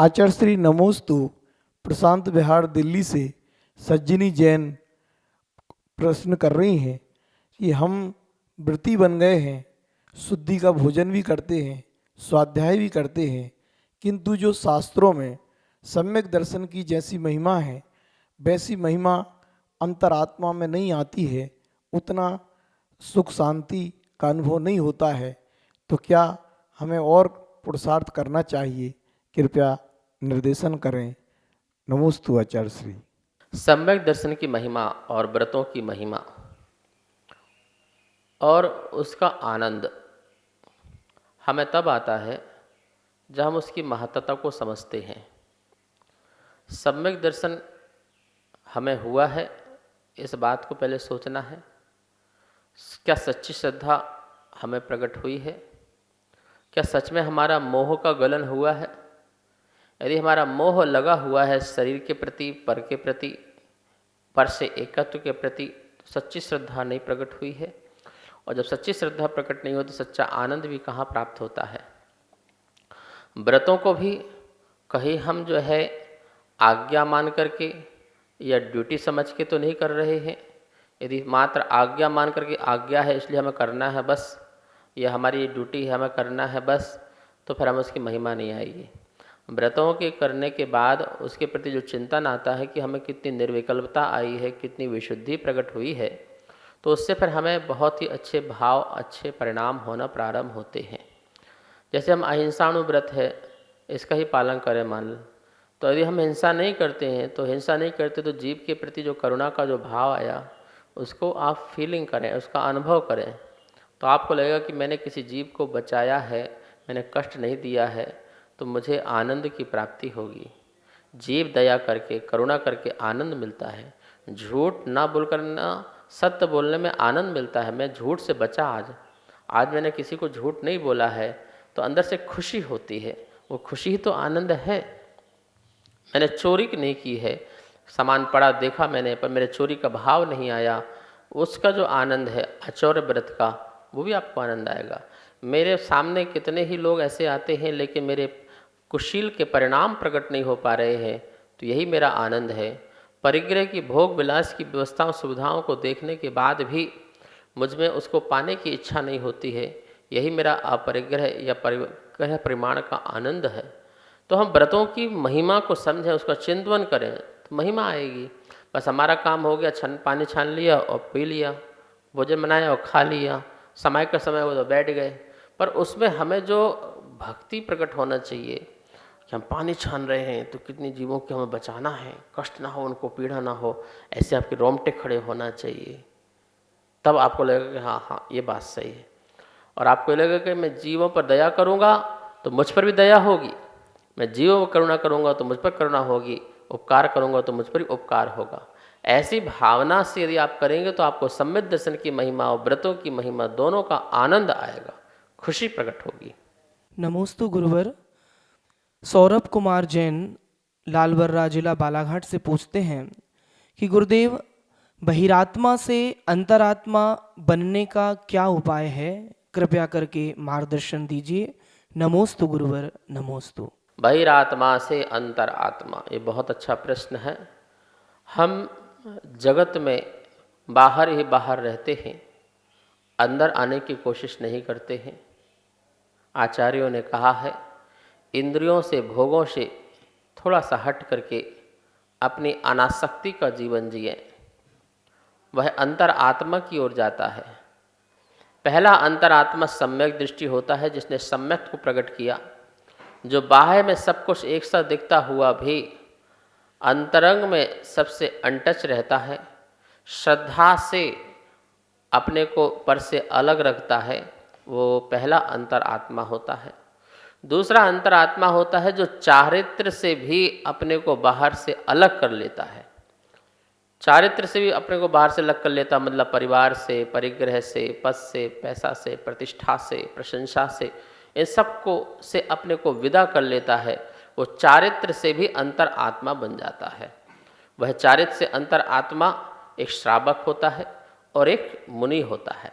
आचार्य श्री नमोस्तु प्रशांत विहार दिल्ली से सज्जनी जैन प्रश्न कर रही हैं कि हम व्रती बन गए हैं, शुद्धि का भोजन भी करते हैं, स्वाध्याय भी करते हैं, किंतु जो शास्त्रों में सम्यक दर्शन की जैसी महिमा है वैसी महिमा अंतरात्मा में नहीं आती है, उतना सुख शांति का अनुभव नहीं होता है। तो क्या हमें और पुरुषार्थ करना चाहिए? कृपया निर्देशन करें। नमोस्तु आचार्य श्री। सम्यक दर्शन की महिमा और व्रतों की महिमा और उसका आनंद हमें तब आता है जब हम उसकी महत्ता को समझते हैं। सम्यक दर्शन हमें हुआ है, इस बात को पहले सोचना है। क्या सच्ची श्रद्धा हमें प्रकट हुई है? क्या सच में हमारा मोह का गलन हुआ है? यदि हमारा मोह लगा हुआ है शरीर के प्रति, पर के प्रति, पर से एकत्व के प्रति, तो सच्ची श्रद्धा नहीं प्रकट हुई है। और जब सच्ची श्रद्धा प्रकट नहीं हो तो सच्चा आनंद भी कहाँ प्राप्त होता है। व्रतों को भी कहीं हम जो है आज्ञा मान करके या ड्यूटी समझ के तो नहीं कर रहे हैं। यदि मात्र आज्ञा मान करके आज्ञा है इसलिए हमें करना है बस, यह हमारी ड्यूटी है हमें करना है बस, तो फिर हमें उसकी महिमा नहीं आएगी। व्रतों के करने के बाद उसके प्रति जो चिंतन आता है कि हमें कितनी निर्विकल्पता आई है, कितनी विशुद्धि प्रकट हुई है, तो उससे फिर हमें बहुत ही अच्छे भाव, अच्छे परिणाम होना प्रारंभ होते हैं। जैसे हम अहिंसाणुव्रत है, इसका ही पालन करें मान लो, तो यदि हम हिंसा नहीं करते हैं तो हिंसा नहीं करते तो जीव के प्रति जो करुणा का जो भाव आया उसको आप फीलिंग करें, उसका अनुभव करें, तो आपको लगेगा कि मैंने किसी जीव को बचाया है, मैंने कष्ट नहीं दिया है, तो मुझे आनंद की प्राप्ति होगी। जीव दया करके, करुणा करके आनंद मिलता है। झूठ ना बोलकर ना सत्य बोलने में आनंद मिलता है। मैं झूठ से बचा, आज मैंने किसी को झूठ नहीं बोला है, तो अंदर से खुशी होती है। वो खुशी ही तो आनंद है। मैंने चोरी नहीं की है, सामान पड़ा देखा मैंने, पर मेरे चोरी का भाव नहीं आया, उसका जो आनंद है अचौर्य व्रत का, वो भी आपको आनंद आएगा। मेरे सामने कितने ही लोग ऐसे आते हैं लेकिन मेरे कुशील के परिणाम प्रकट नहीं हो पा रहे हैं, तो यही मेरा आनंद है। परिग्रह की भोग विलास की व्यवस्थाओं सुविधाओं को देखने के बाद भी मुझ में उसको पाने की इच्छा नहीं होती है, यही मेरा अपरिग्रह या परिग्रह परिमाण का आनंद है। तो हम व्रतों की महिमा को समझें, उसका चिंतन करें, तो महिमा आएगी। बस हमारा काम हो गया, पानी छान लिया और पी लिया, भोजन बनाया और खा लिया, समय का समय वो तो बैठ गए। पर उसमें हमें जो भक्ति प्रकट होना चाहिए कि हम पानी छान रहे हैं तो कितनी जीवों को हमें बचाना है, कष्ट ना हो, उनको पीड़ा ना हो, ऐसे आपके रोंगटे खड़े होना चाहिए। तब आपको लगेगा कि हाँ हाँ ये बात सही है। और आपको लगेगा कि मैं जीवों पर दया करूँगा तो मुझ पर भी दया होगी, मैं जीवों पर करुणा करूँगा तो मुझ पर करुणा होगी, उपकार करूँगा तो मुझ पर ही उपकार होगा। ऐसी भावना से यदि आप करेंगे तो आपको सम्यक दर्शन की महिमा और व्रतों की महिमा दोनों का आनंद आएगा, खुशी प्रकट होगी। नमोस्तु गुरुवर। सौरभ कुमार जैन लालबर्रा जिला बालाघाट से पूछते हैं कि गुरुदेव, बहिरात्मा से अंतरात्मा बनने का क्या उपाय है? कृपया करके मार्गदर्शन दीजिए। नमोस्तु गुरुवर, नमोस्तु। बहिरात्मा से अंतरात्मा, ये बहुत अच्छा प्रश्न है। हम जगत में बाहर ही बाहर रहते हैं, अंदर आने की कोशिश नहीं करते हैं। आचार्यों ने कहा है इंद्रियों से, भोगों से थोड़ा सा हट करके अपनी अनासक्ति का जीवन जिए, वह अंतर आत्मा की ओर जाता है। पहला अंतरात्मा सम्यक दृष्टि होता है, जिसने सम्यक को प्रकट किया। जो बाह्य में सब कुछ एक साथ दिखता हुआ भी अंतरंग में सबसे अनटच रहता है, श्रद्धा से अपने को पर से अलग रखता है, वो पहला अंतरात्मा होता है। दूसरा अंतरात्मा होता है जो चारित्र से भी अपने को बाहर से अलग कर लेता है। चारित्र से भी अपने को बाहर से अलग कर लेता, मतलब परिवार से, परिग्रह से, पद से, पैसा से, प्रतिष्ठा से, प्रशंसा से, इन सब को से अपने को विदा कर लेता है। वो चारित्र से भी अंतर आत्मा बन जाता है। वह चारित्र से अंतर आत्मा एक श्रावक होता है और एक मुनि होता है।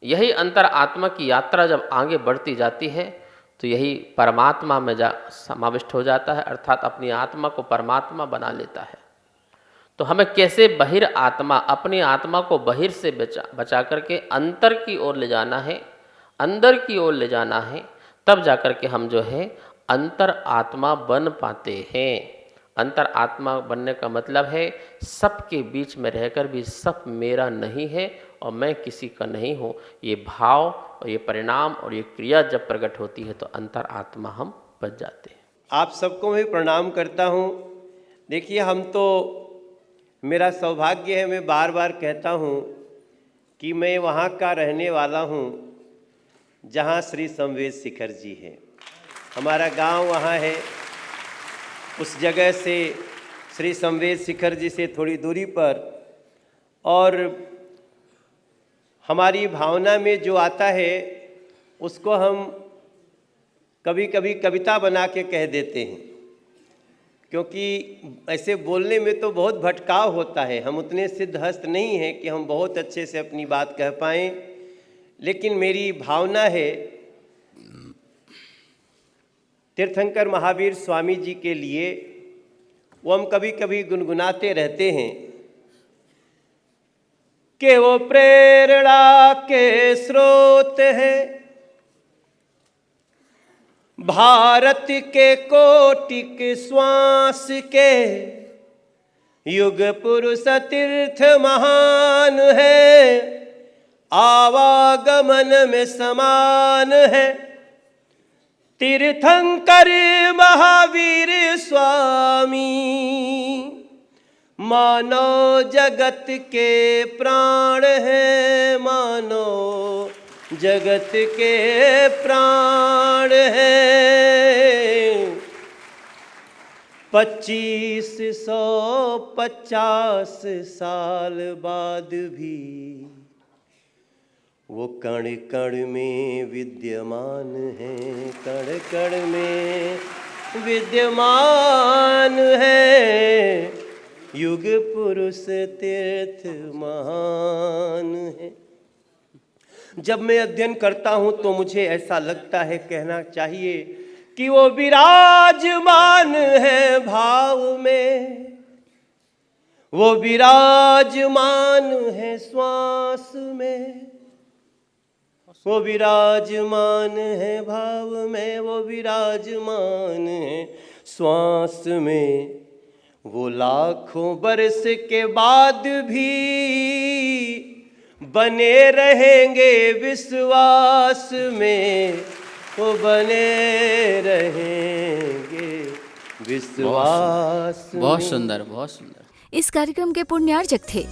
यही अंतर आत्मा की यात्रा जब आगे बढ़ती जाती है तो यही परमात्मा में समाविष्ट हो जाता है, अर्थात अपनी आत्मा को परमात्मा बना लेता है। तो हमें कैसे बहिर आत्मा, अपनी आत्मा को बहिर से बचा करके अंतर की ओर ले जाना है, अंदर की ओर ले जाना है, तब जाकर के हम जो है अंतर आत्मा बन पाते हैं। अंतर आत्मा बनने का मतलब है सबके बीच में रहकर भी सब मेरा नहीं है और मैं किसी का नहीं हूँ। ये भाव और ये परिणाम और ये क्रिया जब प्रकट होती है तो अंतर आत्मा हम बच जाते हैं। आप सबको मैं प्रणाम करता हूँ। देखिए, हम तो, मेरा सौभाग्य है, मैं बार बार कहता हूँ कि मैं वहाँ का रहने वाला हूँ जहाँ श्री संवेद शिखर जी है। हमारा गांव वहाँ है। उस जगह से श्री संवेद शिखर जी से थोड़ी दूरी पर, और हमारी भावना में जो आता है उसको हम कभी कभी कविता बना के कह देते हैं, क्योंकि ऐसे बोलने में तो बहुत भटकाव होता है। हम उतने सिद्धहस्त नहीं हैं कि हम बहुत अच्छे से अपनी बात कह पाएँ, लेकिन मेरी भावना है तीर्थंकर महावीर स्वामी जी के लिए, वो हम कभी कभी गुनगुनाते रहते हैं कि वो प्रेरणा के स्रोत है, भारत के कोटिक श्वास के, युग पुरुष तीर्थ महान है, आवागमन में समान है, तीर्थंकर महावीर स्वामी, मानो जगत के प्राण है, मानो जगत के प्राण है। 2550 साल बाद भी वो कण कण में विद्यमान है, कण कण में विद्यमान है, युग पुरुष तीर्थ महान है। जब मैं अध्ययन करता हूँ तो मुझे ऐसा लगता है, कहना चाहिए कि वो विराजमान है भाव में, वो विराजमान है श्वास में, वो विराजमान है भाव में, वो विराजमान है श्वास में। वो लाखों बरस के बाद भी बने रहेंगे विश्वास में, वो बने रहेंगे विश्वास में। बहुत सुंदर, बहुत सुंदर। इस कार्यक्रम के पुण्यार्चक थे